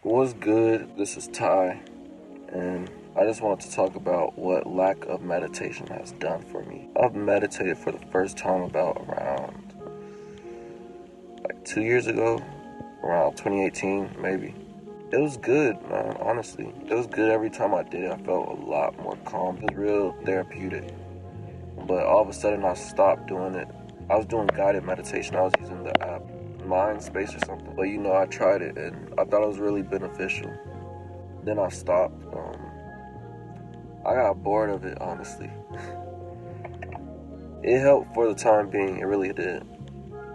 What's good? This is Ty, and I just wanted to talk about what lack of meditation has done for me. I've meditated for the first time about around 2 years ago, around 2018 maybe. It was good, man, honestly. It was good every time I did it. I felt a lot more calm. It was real therapeutic. But all of a sudden I stopped doing it. I was doing guided meditation. I was using the app Mindspace or something. But I tried it and I thought it was really beneficial. Then I stopped. I got bored of it, honestly. It helped for the time being, it really did.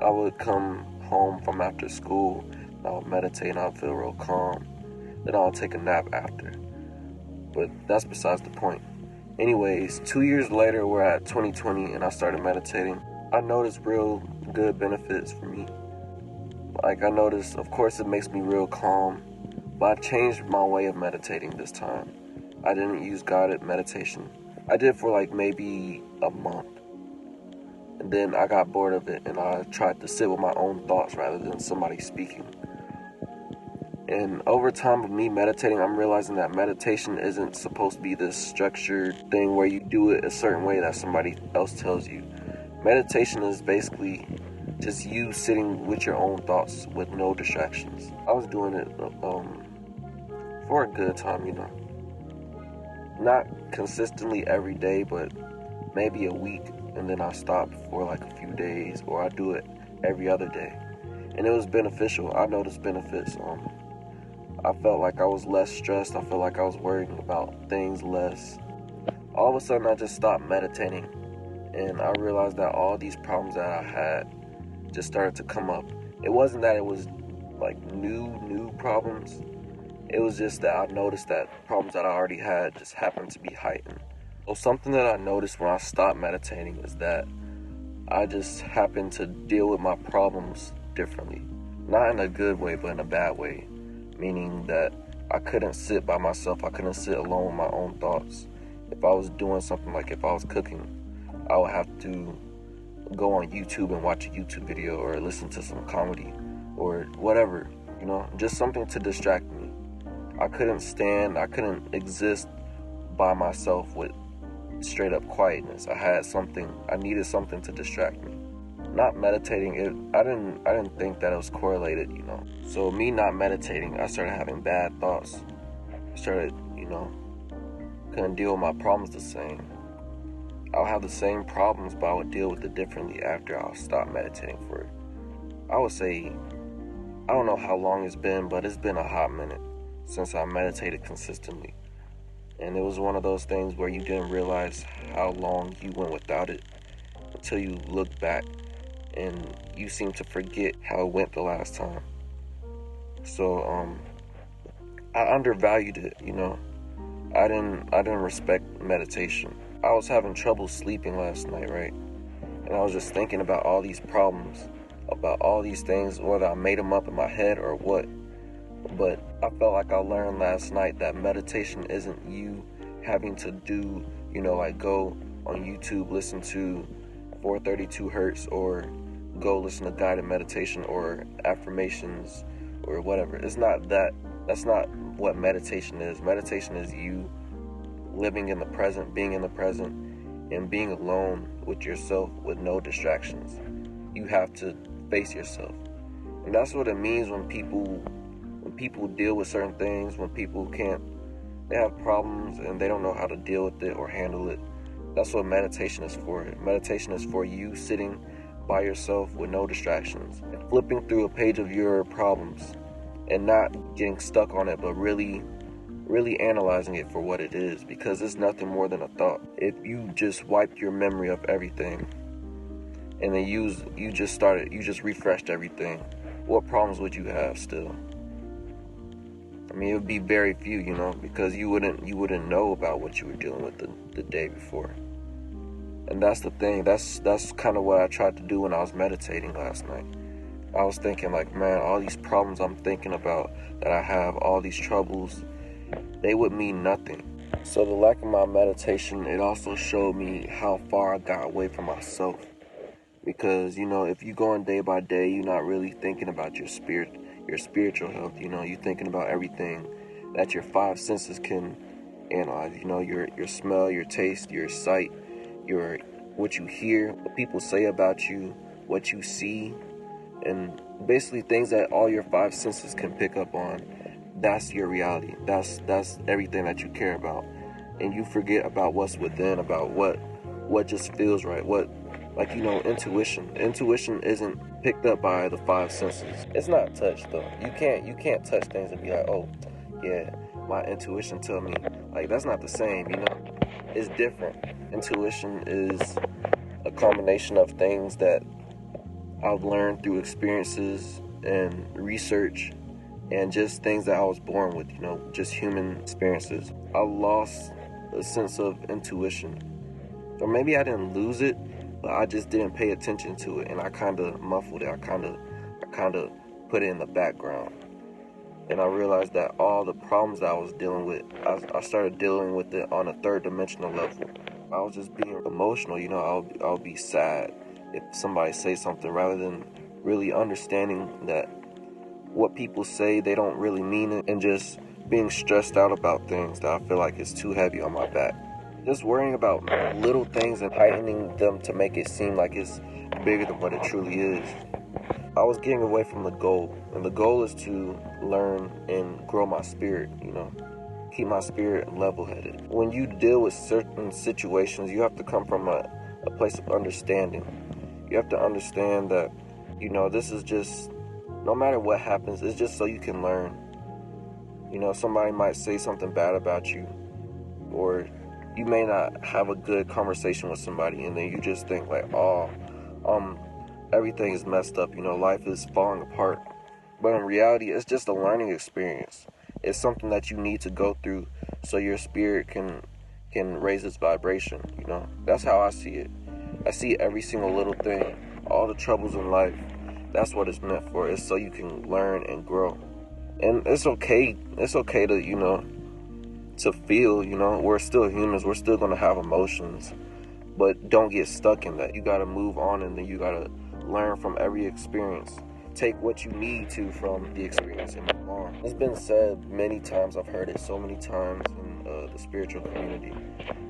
I would come home from after school, and I would meditate and I would feel real calm. Then I would take a nap after. But that's besides the point. Anyways, 2 years later, we're at 2020 and I started meditating. I noticed real good benefits for me. I noticed, of course, it makes me real calm, but I changed my way of meditating this time. I didn't use guided meditation. I did for maybe a month. And then I got bored of it and I tried to sit with my own thoughts rather than somebody speaking. And over time of me meditating, I'm realizing that meditation isn't supposed to be this structured thing where you do it a certain way that somebody else tells you. Meditation is basically just you sitting with your own thoughts with no distractions. I was doing it for a good time, Not consistently every day, but maybe a week, and then I stopped for a few days, or I do it every other day. And it was beneficial. I noticed benefits. I felt like I was less stressed. I felt like I was worrying about things less. All of a sudden, I just stopped meditating, and I realized that all these problems that I had just started to come up. It wasn't that it was new problems. It was just that I noticed that problems that I already had just happened to be heightened. So something that I noticed when I stopped meditating is that I just happened to deal with my problems differently. Not in a good way, but in a bad way. Meaning that I couldn't sit by myself. I couldn't sit alone with my own thoughts. If I was doing something, if I was cooking, I would have to go on YouTube and watch a YouTube video or listen to some comedy or whatever, just something to distract me. I couldn't exist by myself with straight up quietness. I needed something to distract me. Not meditating, I didn't think that it was correlated, So me not meditating, I started having bad thoughts. I started, couldn't deal with my problems the same. I'll have the same problems, but I would deal with it differently after I'll stop meditating for it. I would say, I don't know how long it's been, but it's been a hot minute since I meditated consistently. And it was one of those things where you didn't realize how long you went without it until you look back and you seem to forget how it went the last time. So I undervalued it, I didn't respect meditation. I was having trouble sleeping last night, right? And I was just thinking about all these problems, about all these things, whether I made them up in my head or what. But I felt like I learned last night that meditation isn't you having to do, go on YouTube, listen to 432 Hertz, or go listen to guided meditation or affirmations or whatever. It's not that. That's not what meditation is. Meditation is you living in the present, being in the present, and being alone with yourself with no distractions. You have to face yourself. And that's what it means when people deal with certain things, when people they have problems and they don't know how to deal with it or handle it. That's what meditation is for. Meditation is for you sitting by yourself with no distractions, flipping through a page of your problems and not getting stuck on it, but really analyzing it for what it is, because it's nothing more than a thought. If you just wiped your memory of everything and then you just refreshed everything, what problems would you have still? I mean, it would be very few, because you wouldn't know about what you were dealing with the day before. And that's the thing. That's kind of what I tried to do when I was meditating last night. I was thinking man, all these problems I'm thinking about that I have, all these troubles, they would mean nothing. So the lack of my meditation, it also showed me how far I got away from myself. Because, if you're going day by day, you're not really thinking about your spirit. your spiritual health. You thinking about everything that your five senses can analyze. Your smell, your taste, your sight, your what you hear, what people say about you, what you see, and basically things that all your five senses can pick up on. That's your reality. That's everything that you care about. And you forget about what's within, about what just feels right. Intuition. Intuition isn't picked up by the five senses. It's not touch though. You can't touch things and be like, oh yeah, my intuition tell me. Like, that's not the same, It's different. Intuition is a combination of things that I've learned through experiences and research and just things that I was born with, just human experiences. I lost a sense of intuition. Or maybe I didn't lose it, but I just didn't pay attention to it, and I kind of muffled it. I kind of put it in the background. And I realized that all the problems that I was dealing with, I started dealing with it on a third dimensional level. I was just being emotional, I'll be sad if somebody says something, rather than really understanding that what people say, they don't really mean it, and just being stressed out about things that I feel like is too heavy on my back. Just worrying about little things and heightening them to make it seem like it's bigger than what it truly is. I was getting away from the goal, and the goal is to learn and grow my spirit, keep my spirit level-headed. When you deal with certain situations, you have to come from a place of understanding. You have to understand that, this is just, no matter what happens, it's just so you can learn. Somebody might say something bad about you, or you may not have a good conversation with somebody, and then you just think like, everything is messed up, life is falling apart. But in reality, it's just a learning experience. It's something that you need to go through so your spirit can raise its vibration, That's how I see it. I see every single little thing, all the troubles in life. That's what it's meant for. It's so you can learn and grow. And it's okay to, to feel, we're still humans. We're still going to have emotions. But don't get stuck in that. You got to move on, and then you got to learn from every experience. Take what you need to from the experience and move on. It's been said many times. I've heard it so many times in the spiritual community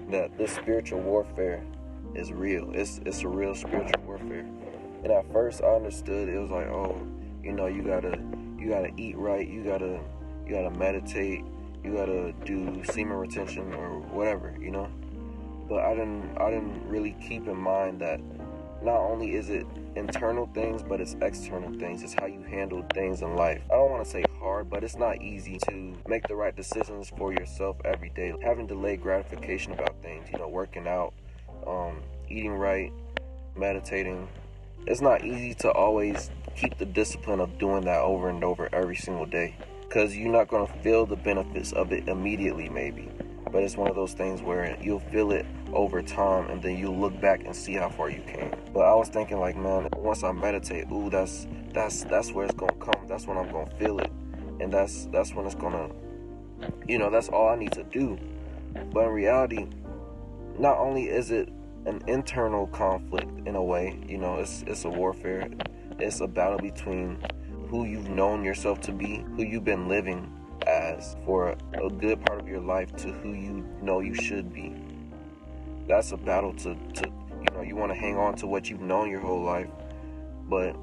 that this spiritual warfare is real. It's a real spiritual warfare. And at first I understood it was like, you gotta eat right, you gotta meditate, you gotta do semen retention or whatever, But I didn't really keep in mind that not only is it internal things, but it's external things. It's how you handle things in life. I don't want to say hard, but it's not easy to make the right decisions for yourself every day. Having delayed gratification about things, working out, eating right, meditating. It's not easy to always keep the discipline of doing that over and over every single day, because you're not going to feel the benefits of it immediately, maybe. But it's one of those things where you'll feel it over time, and then you'll look back and see how far you came. But I was thinking like, man, once I meditate, that's where it's gonna come. That's when I'm gonna feel it, and that's when it's gonna, that's all I need to do. But in reality, not only is it an internal conflict in a way, it's a warfare. It's a battle between who you've known yourself to be, who you've been living as for a good part of your life, to who you know you should be. That's a battle to you want to hang on to what you've known your whole life, but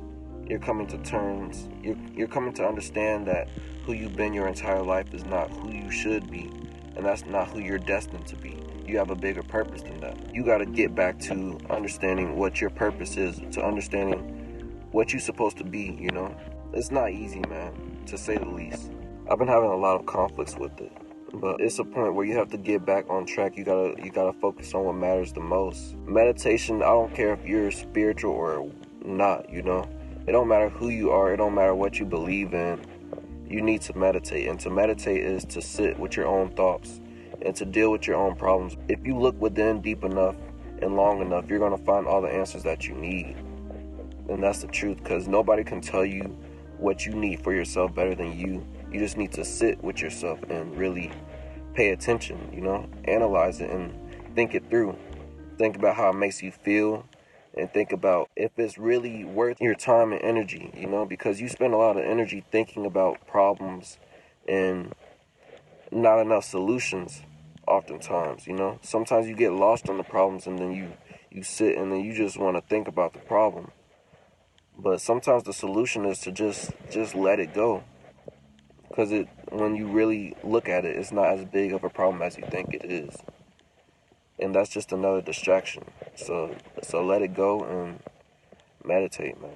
you're coming to terms, you're coming to understand that who you've been your entire life is not who you should be, and that's not who you're destined to be. You have a bigger purpose than that. You got to get back to understanding what your purpose is, to understanding what you're supposed to be, It's not easy, man, to say the least. I've been having a lot of conflicts with it, but it's a point where you have to get back on track. You gotta focus on what matters the most. Meditation, I don't care if you're spiritual or not, It don't matter who you are. It don't matter what you believe in. You need to meditate, and to meditate is to sit with your own thoughts and to deal with your own problems. If you look within deep enough and long enough, you're gonna find all the answers that you need. And that's the truth, because nobody can tell you what you need for yourself better than you. You just need to sit with yourself and really pay attention, analyze it and think it through. Think about how it makes you feel, and think about if it's really worth your time and energy, because you spend a lot of energy thinking about problems and not enough solutions oftentimes. Sometimes you get lost on the problems and then you sit and then you just want to think about the problem. But sometimes the solution is to just let it go. Because when you really look at it, it's not as big of a problem as you think it is. And that's just another distraction. So let it go and meditate, man.